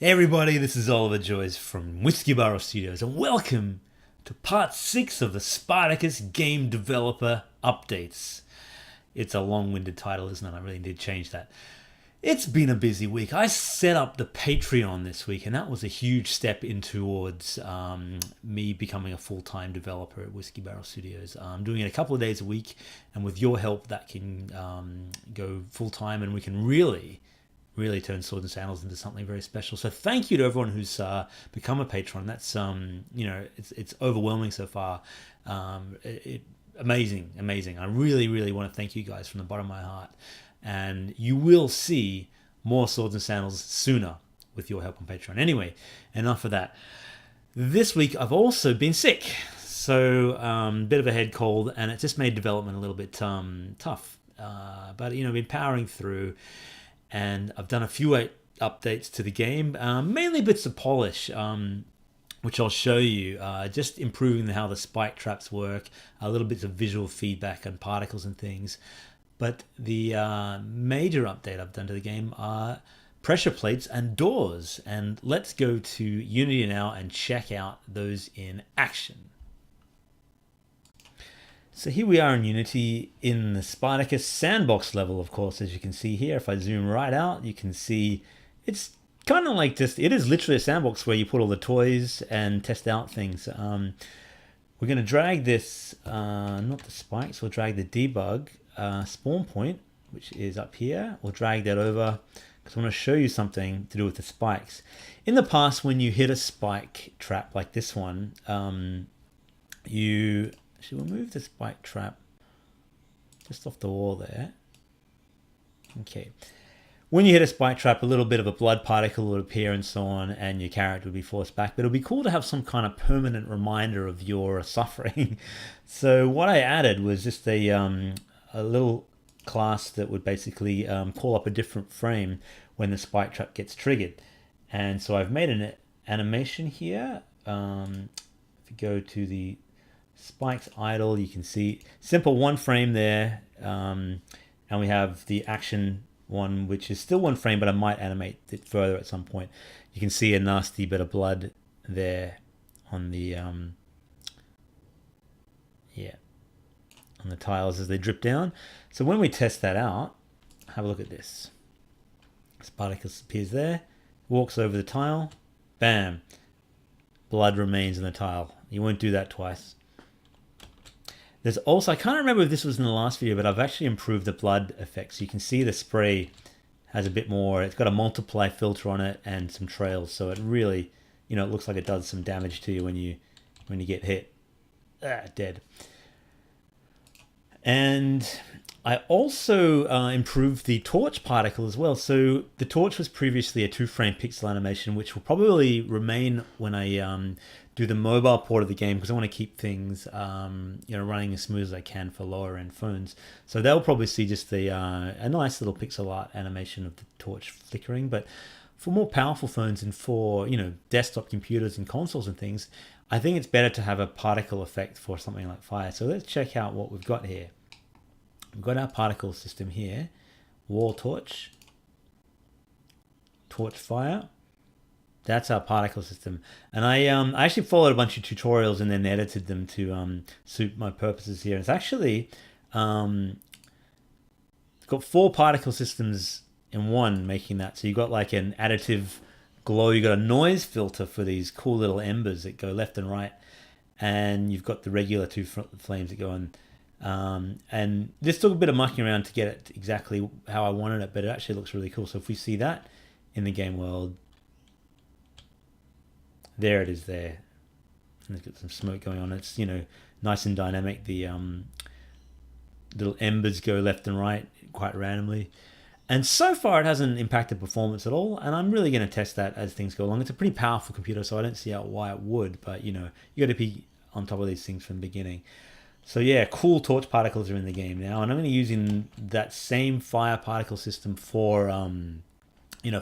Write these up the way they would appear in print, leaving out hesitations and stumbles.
Hey everybody, this is Oliver Joyce from Whiskey Barrel Studios, and welcome to part 6 of the Spartacus Game Developer Updates. It's a long-winded title, isn't it? I really did change that. It's been a busy week. I set up the Patreon this week, and that was a huge step in towards me becoming a full-time developer at Whiskey Barrel Studios. I'm doing it a couple of days a week, and with your help, that can go full-time, and we can really turn Swords and Sandals into something very special. So thank you to everyone who's become a patron. That's it's overwhelming so far. Amazing. I really want to thank you guys from the bottom of my heart. And you will see more Swords and Sandals sooner with your help on Patreon. Anyway, enough of that. This week I've also been sick, so bit of a head cold, and it just made development a little bit tough. But been powering through. And I've done a few updates to the game, mainly bits of polish, which I'll show you, just improving how the spike traps work, a little bits of visual feedback on particles and things. But the major update I've done to the game are pressure plates and doors. And let's go to Unity now and check out those in action. So here we are in Unity in the Spartacus sandbox level, of course, as you can see here. If I zoom right out, you can see it's kind of like this. It is literally a sandbox where you put all the toys and test out things. We're going to drag this, not the spikes, we'll drag the debug spawn point, which is up here. We'll drag that over because I want to show you something to do with the spikes. In the past, when you hit a spike trap like this one, we'll move the spike trap just off the wall there. Okay. When you hit a spike trap, a little bit of a blood particle would appear and so on, and your character would be forced back. But it would be cool to have some kind of permanent reminder of your suffering. So what I added was just a little class that would basically call up a different frame when the spike trap gets triggered. And so I've made an animation here. If you go to the spikes idle, you can see simple one frame there, and we have the action one, which is still one frame, but I might animate it further at some point. You can see a nasty bit of blood there on the on the tiles as they drip down. So when we test that out, have a look at this. Spartacus appears there, walks over the tile, bam, blood remains in the tile. You won't do that twice. There's also, I can't remember if this was in the last video, but I've actually improved the blood effect. So you can see the spray has a bit more, it's got a multiply filter on it and some trails. So it really, it looks like it does some damage to you when you get hit. Dead. And I also improved the torch particle as well. So the torch was previously a 2-frame pixel animation, which will probably remain when I do the mobile port of the game, because I want to keep things running as smooth as I can for lower end phones. So they'll probably see just a nice little pixel art animation of the torch flickering. But for more powerful phones and for desktop computers and consoles and things, I think it's better to have a particle effect for something like fire. So let's check out what we've got here. We've got our particle system here, wall torch, torch fire. That's our particle system. And I actually followed a bunch of tutorials and then edited them to suit my purposes here. It's actually got 4 particle systems in one, making that. So you've got like an additive glow. You've got a noise filter for these cool little embers that go left and right. And you've got the regular 2 flames that go on. And this took a bit of mucking around to get it exactly how I wanted it, but it actually looks really cool. So if we see that in the game world, there it is there. And it's got some smoke going on. It's, nice and dynamic. The little embers go left and right quite randomly. And so far it hasn't impacted performance at all. And I'm really going to test that as things go along. It's a pretty powerful computer, so I don't see why it would. But, you got to be on top of these things from the beginning. So yeah, cool torch particles are in the game now. And I'm going to be using that same fire particle system for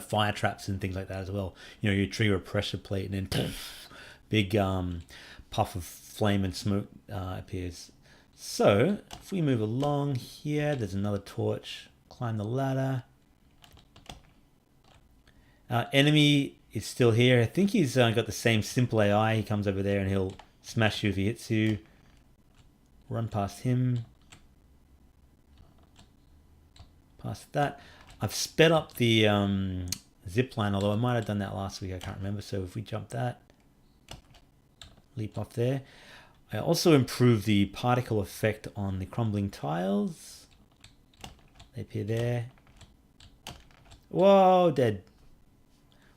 fire traps and things like that as well. You trigger a pressure plate and then big puff of flame and smoke appears. So if we move along here, there's another torch. Climb the ladder. Enemy is still here. I think he's got the same simple AI. He comes over there and he'll smash you if he hits you. Run past him. Past that. I've sped up the zip line, although I might have done that last week. I can't remember. So if we jump that, leap off there. I also improved the particle effect on the crumbling tiles. They appear there. Whoa, dead.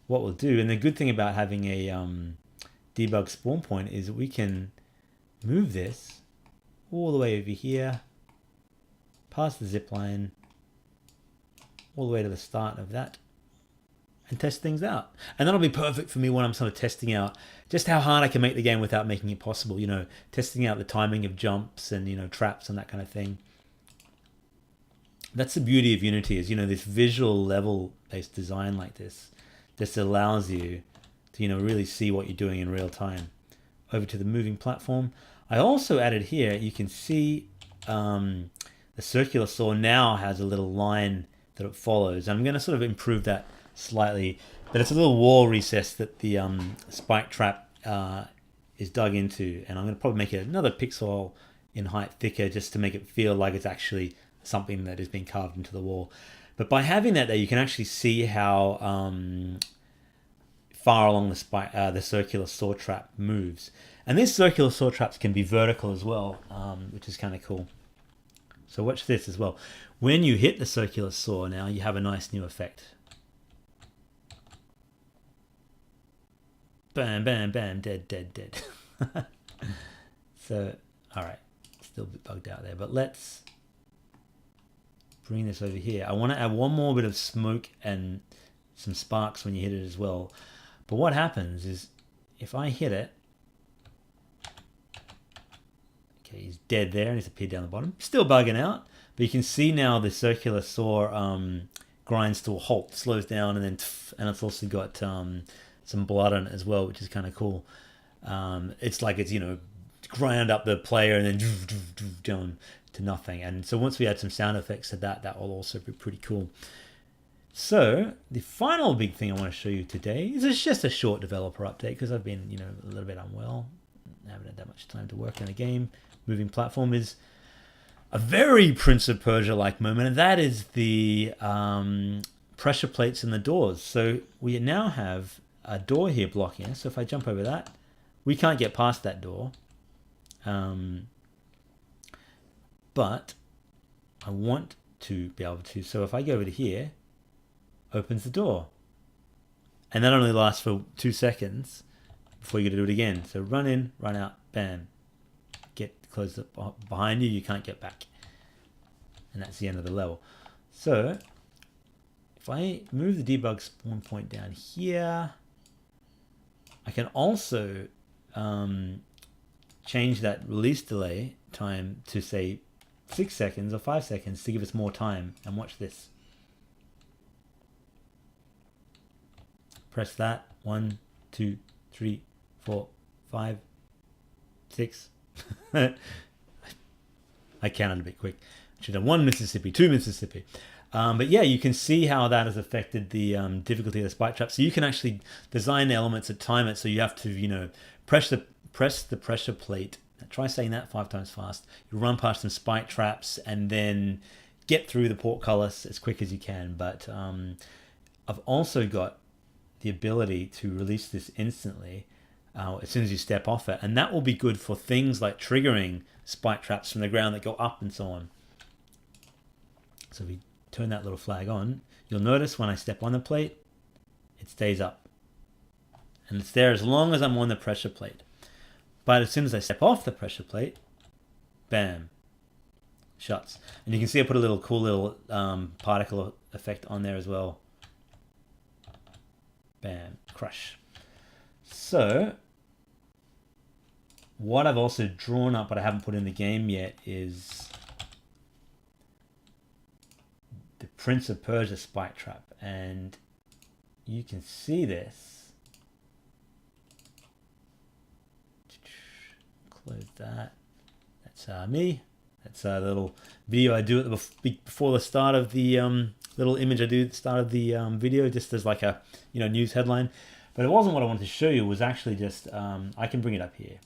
What we'll do, and the good thing about having a debug spawn point is we can move this all the way over here, past the zip line, all the way to the start of that, and test things out. And that'll be perfect for me when I'm sort of testing out just how hard I can make the game without making it possible, you know, testing out the timing of jumps and, you know, traps and that kind of thing. That's the beauty of Unity, is, you know, this visual level based design like this just allows you to, you know, really see what you're doing in real time. Over to the moving platform. I also added here, you can see the circular saw now has a little line that it follows. I'm going to sort of improve that slightly, but it's a little wall recess that the spike trap is dug into, and I'm going to probably make it another pixel in height thicker just to make it feel like it's actually something that has been carved into the wall. But by having that there, you can actually see how far along the circular saw trap moves. And these circular saw traps can be vertical as well, which is kind of cool. So watch this as well. When you hit the circular saw now, you have a nice new effect. Bam, bam, bam, dead, dead, dead. So, all right, still a bit bugged out there, but let's bring this over here. I want to add one more bit of smoke and some sparks when you hit it as well. But what happens is if I hit it, okay, he's dead there and he's appeared down the bottom. Still bugging out, but you can see now the circular saw grinds to a halt, slows down, and then and it's also got some blood on it as well, which is kind of cool. It's like it's, you know, ground up the player and then down to nothing. And so once we add some sound effects to that, that will also be pretty cool. So the final big thing I want to show you today is it's just a short developer update because I've been, you know, a little bit unwell. I haven't had that much time to work on a game. Moving platform is a very Prince of Persia-like moment, and that is the pressure plates in the doors. So we now have a door here blocking us. So if I jump over that, we can't get past that door. But I want to be able to. So if I go over to here, opens the door. And that only lasts for 2 seconds before you got to do it again. So run in, run out, bam. Get closed up behind you, you can't get back. And that's the end of the level. So if I move the debug spawn point down here, I can also change that release delay time to say 6 seconds or 5 seconds to give us more time. And watch this. Press that. 1, 2, 3, 4, 5, 6. I counted a bit quick. I should have 1 Mississippi, 2 Mississippi. But yeah, you can see how that has affected the difficulty of the spike trap. So you can actually design elements that time it. So you have to, you know, press the pressure plate. Try saying that 5 times fast. You run past some spike traps and then get through the portcullis as quick as you can. But I've also got the ability to release this instantly as soon as you step off it. And that will be good for things like triggering spike traps from the ground that go up and so on. So if we turn that little flag on, you'll notice when I step on the plate, it stays up. And it's there as long as I'm on the pressure plate. But as soon as I step off the pressure plate, bam, shuts. And you can see I put a little cool little particle effect on there as well. Bam, crush. So what I've also drawn up but I haven't put in the game yet is the Prince of Persia spike trap. And you can see this. Close that. That's me. That's a little video I do at before the start of the little image I do at the start of the video, just as like a, you know, news headline. But it wasn't what I wanted to show you. It was actually just, I can bring it up here.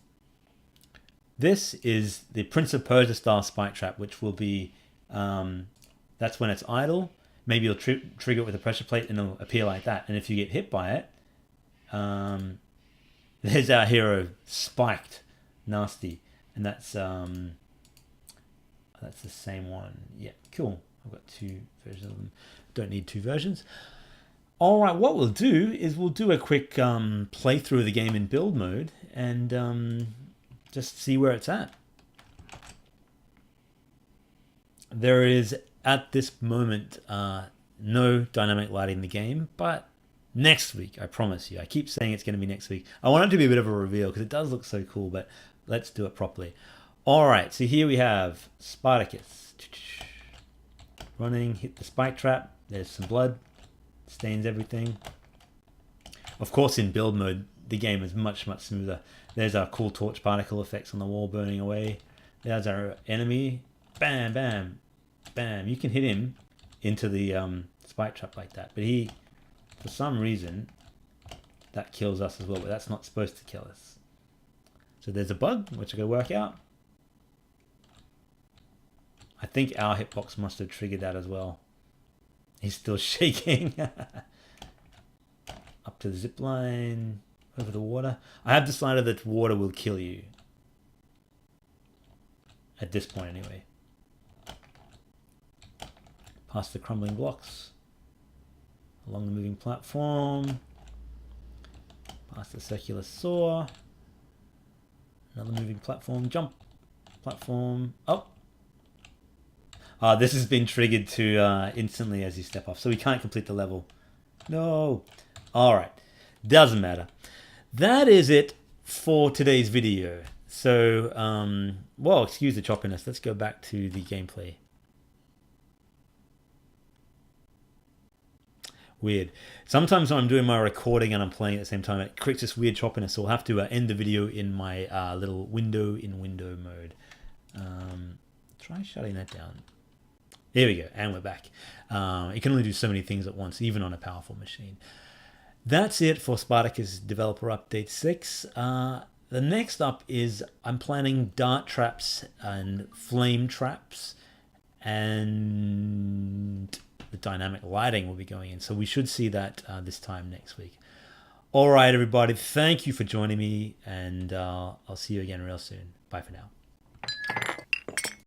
This is the Prince of Persia style spike trap, which will be, that's when it's idle. Maybe you'll trigger it with a pressure plate and it'll appear like that. And if you get hit by it, there's our hero spiked, nasty. And that's the same one. Yeah, cool. I've got 2 versions of them. Don't need 2 versions. All right, what we'll do is we'll do a quick playthrough of the game in build mode and just see where it's at. There is, at this moment, no dynamic lighting in the game, but next week, I promise you. I keep saying it's going to be next week. I want it to be a bit of a reveal because it does look so cool, but let's do it properly. All right, so here we have Spartacus. Running, hit the spike trap. There's some blood. Stains everything. Of course, in build mode, the game is much, much smoother. There's our cool torch particle effects on the wall burning away. There's our enemy. Bam, bam, bam. You can hit him into the spike trap like that. But he, for some reason, that kills us as well. But that's not supposed to kill us. So there's a bug, which I gotta work out. I think our hitbox must have triggered that as well. He's still shaking. Up to the zip line, over the water. I have decided that water will kill you. At this point, anyway. Past the crumbling blocks. Along the moving platform. Past the circular saw. Another moving platform. Jump. Platform. Up. This has been triggered to instantly as you step off, so we can't complete the level. No. All right. Doesn't matter. That is it for today's video. So, well, excuse the choppiness. Let's go back to the gameplay. Weird. Sometimes when I'm doing my recording and I'm playing at the same time, it creates this weird choppiness, so I'll have to end the video in my little window mode. Try shutting that down. There we go, and we're back. You can only do so many things at once, even on a powerful machine. That's it for Spartacus Developer Update 6. The next up is I'm planning dart traps and flame traps, and the dynamic lighting will be going in. So we should see that this time next week. All right, everybody, thank you for joining me, and I'll see you again real soon. Bye for now.